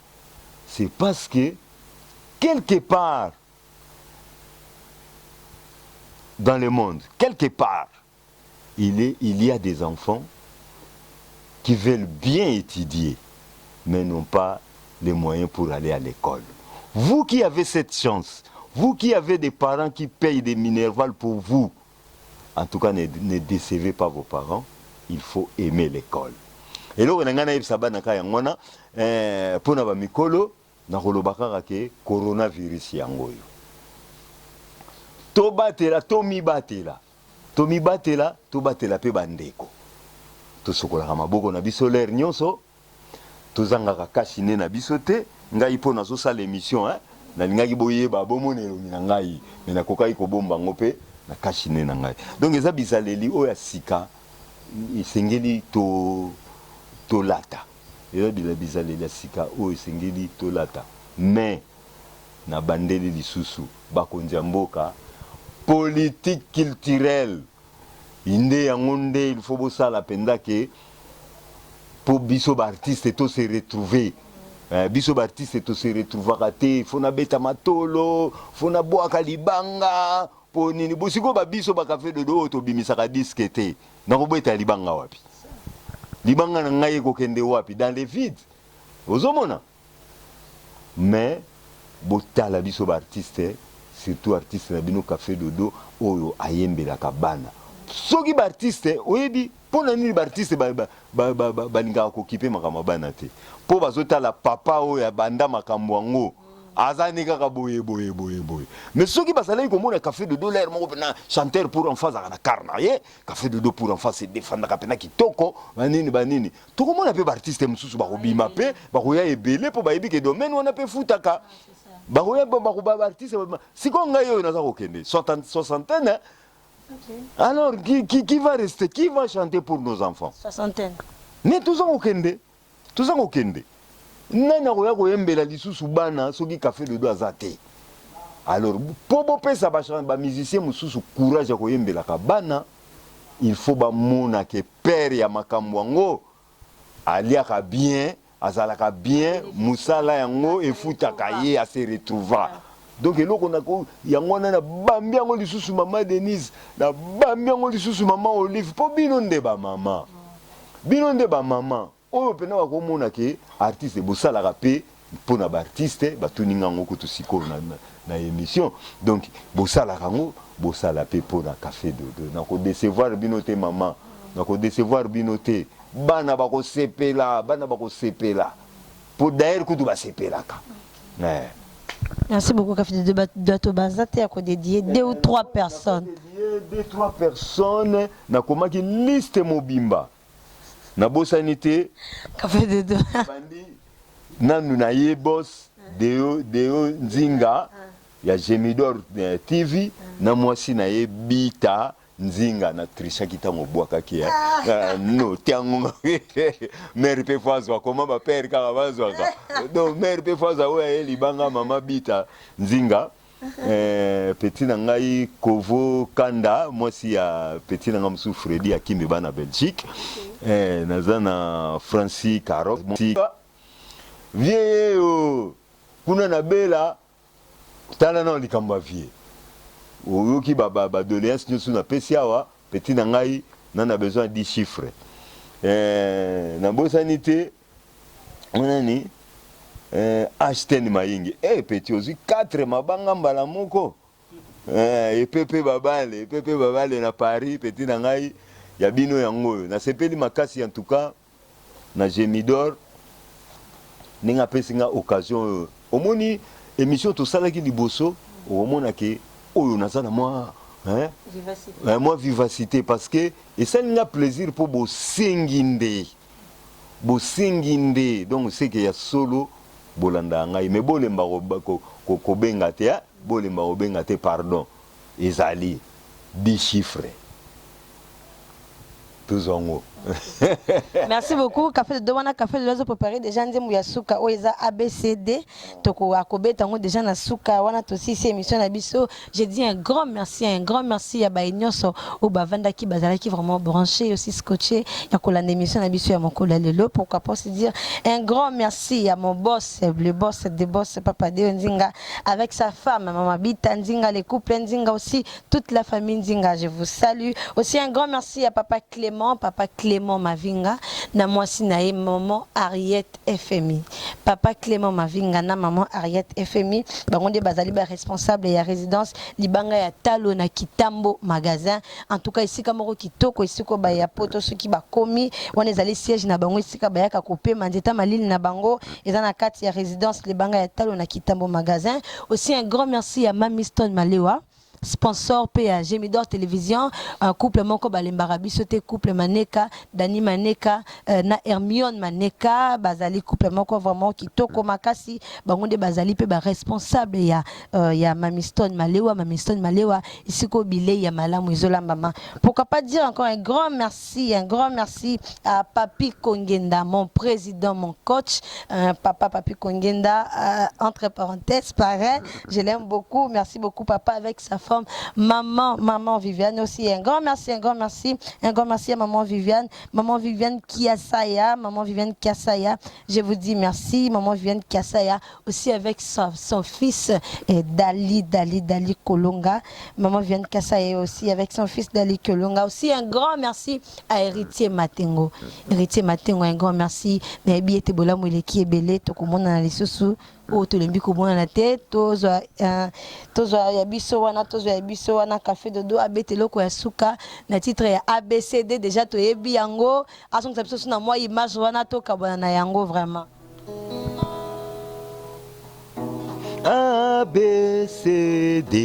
C'est parce que quelque part dans le monde, quelque part, il y a des enfants qui veulent bien étudier mais n'ont pas les moyens pour aller à l'école. Vous qui avez cette chance, vous qui avez des parents qui payent des minervales pour vous, en tout cas ne décevez pas vos parents, il faut aimer l'école. Et là, on a eu sabana kaya ngona pour na ba mikolo na kolobaka ke coronavirus yangoyo. To batela pe bandeko. To sokola maboko na biso l'air nyonso. Tozanga kashine na bisote ngai po na zo sala émission na lingaki boyeba bomonelo na ngai mais na kokai ko bomba ngope na kashine na ngai. Donc eza bizaleli oya sika isengeli to lata. Eza bizaleli sika o isengeli to lata. Mais na bandeli lisusu bakonzi mboka politique culturelle inde yangonde il faut bosala penda ke pour biso artiste to se retrouver biso artiste to se retrouver raté fona beta matolo fona boaka libanga po nini bosiko ba biso ba café de do to bimisaka disque te na ko beta libanga wapi libanga na ngai ko kende wapi dans les vides ozomona mais botala biso artiste surtout artiste na bino café de do oyo ayembela kabana soki ba artiste oyebi pona nini ba artiste balinga ko kipe makama bana te po bazotala papa oyo ya banda makambo yango azani kaka boye mais soki basala ko mona café de dollar moko na chanteur pour enfants na carnaye café de do pour enfants c'est défendre ka pena kitoko banini to ko mona pe ba artiste mususu ba kobima pe ba koya ebele po ba yebi ke domaine wana pe futaka ba koya ba artiste siko ngai oyo naza ko kende soixantaine. Okay. Alors, qui va rester? Qui va chanter pour nos enfants? Soixantaine. Mais tout ça au kende. Nana koya koyembela lisusu bana soki café de do azate. Alors, pour pesa ba musicien mususu courage ya koyembela ka bana, il faut ba mona ke père ya makambo yango aliaka bien, azalaka bien, musala yango efutaka ye a se retrouver. Donc eloko nako yango na bambi yango lisusu mama Denise na bambi yango lisusu mama Olive po bino nde ba mama oyo pena bakomona ke artiste bosalaka pe mpona ba artiste batuninga ngo kutu siko na émission donc bosalaka ngo bosala pe mpona café de na ko décevoir bino te mama na ko décevoir bino te bana bakosepela po d'ailleurs kutu basepelaka. Merci beaucoup, Café de Dodo Bazate, à quoi dédier 2 ou 3 personnes. 2 ou 3 personnes, na komaki liste mobimba. Na bosanité. Café de Dodo. Nanu na ye boss, Deo Nzinga ya Gemidor TV na mwasi na ye Bita Nzinga na Trisha kitango bwaka kia no tiango mère pe fazwa comment ba père ka bazwa ka donc mère pe fazwa we libanga mama Bita Nzinga petit na ngai Kovo Kanda mwasi ya petit na ngamsu Freddy Akimbe bana Belgique nazana Francis Caro vie kuna na bela tala na likamba vie oyoki ba doléance nyosu na pesi awa petit na ngai nana besoin 10 chiffres na bosanité onani Ashten Mayingi petit ozi 4 mabanga mbala moko pepe babale na Paris petit na ngai ya bino yango na sepeli makasi en tout cas na Gemidor ninga pesinga occasion omoni émission to salaki liboso omona ke oyo nazana moi vivacité moi vivacité parce que et ça n'a plaisir pour bo singinde donc c'est que ya solo bolanda ngai mais bolemba ko benga te bolemba ko benga te pardon ezali 10 chiffres tous. Merci beaucoup. Café de Douana, café de l'oiseau préparé déjà ndemu ya suka oeza ABCD toko akobe tango déjà na suka wana tosi si émission na biso. J'ai dit un grand merci à Baïnyoso au Bavanda qui bazala qui vraiment branché aussi scotché ya kolanda émission na biso ya mokola lelo pourquoi pas se dire un grand merci à mon boss le boss des boss Papa Deo Nzinga avec sa femme Maman Bita Nzinga les couples Nzinga aussi toute la famille Nzinga je vous salue. Aussi un grand merci à Papa Clément Mavinga na mwasi na ye maman Ariette FMI papa Clément Mavinga na maman Ariette FMI bangonde bazali ba responsable ya résidence libanga ya talo na Kitambo magasin en tout cas ici kamoko kitoko ici ko ba ya poto soki ba komi wana ezali siège na bango ici ka ba ya ka kopé manzeta malili na bango eza na kati ya résidence libanga ya talo na Kitambo magasin. Aussi un grand merci à Mami Stone Malewa sponsor PA Gemidor Télévision un couple moko balembara bisote couple Maneka Dani Maneka na Hermione Maneka bazali couple moko vraiment kitoko makasi bangonde bazali pe ba responsable ya Mami Stone Malewa ici ko bilé ya malamu izola mama. Pourquoi pas dire encore un grand merci à Papi Kongenda mon président mon coach papa Papi Kongenda entre parenthèses pareil je l'aime beaucoup merci beaucoup papa avec sa femme maman Viviane aussi un grand merci à maman Viviane Kiasaya je vous dis merci maman Viviane Kiasaya aussi avec son fils Dali Kolonga maman Viviane Kiasaya aussi avec son fils Dali Kolonga. Aussi un grand merci à Héritier Matengo un grand merci na ebiete bola moleki ebele tokomona na lisusu o tolembi komona na te tozwa ya biso wana café de do abete loko ya suka na titre ya ABCD déjà toyebi yango asonga biso na moi image wana to kabona na yango vraiment ABCD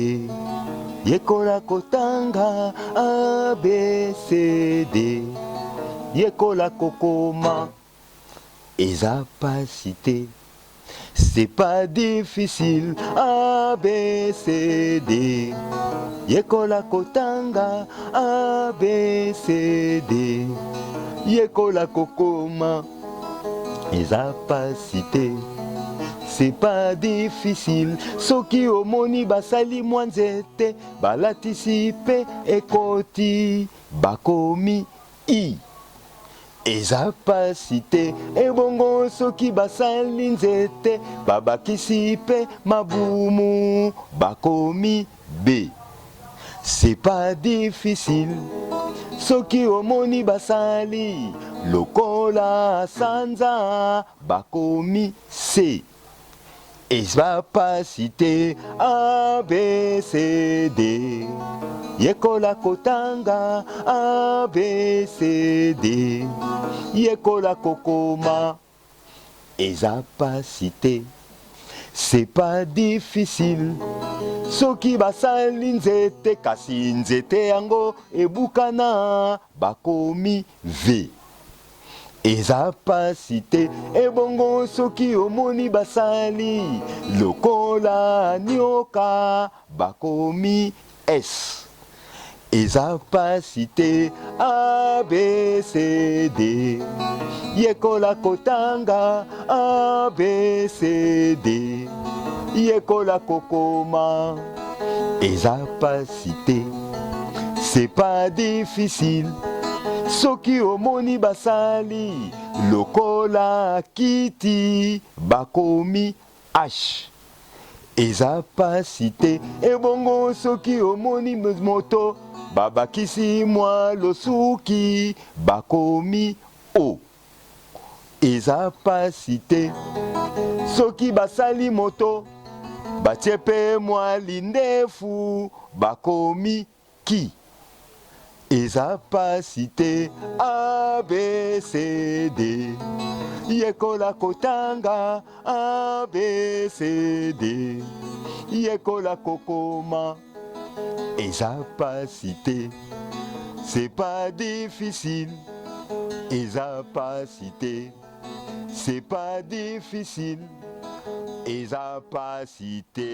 yekola kotanga ABCD yekola kokoma eza pas cité. C'est pas difficile, ABCD. Yekola kotanga, ABCD. Yekola kokoma, eza pas cité. C'est pas difficile, soki omoni basali mwanzete, balatisipe ekoti, bakomi I. Eza pas cité, ebongo soki basali nzete, babakisi pe mabumu, bakomi B. C'est pas difficile, soki omoni basali, lokola sanza, bakomi C. Eza pas cité, ABCD. Yekola kotanga ABCD yekola kokoma eza pas cité. C'est pas difficile soki basali nzete kasi nzete yango ebukana bakomi V. eza pasi te ebongo soki omoni basali lokola nioka bakomi S eza pasi te ABCD yekola kotanga ABCD yekola kokoma eza pasi te c'est pas difficile soki omoni basali lokola kiti bakomi H eza pasi te ebongo soki omoni moto babakisi mwa losuki bakomi O eza pasi te soki basali moto batie pe mwa lindefu bakomi ki eza pasi te ABCD yekola kotanga ABCD yekola kokoma eza pasi te c'est pas difficile eza pasi te c'est pas difficile eza pasi te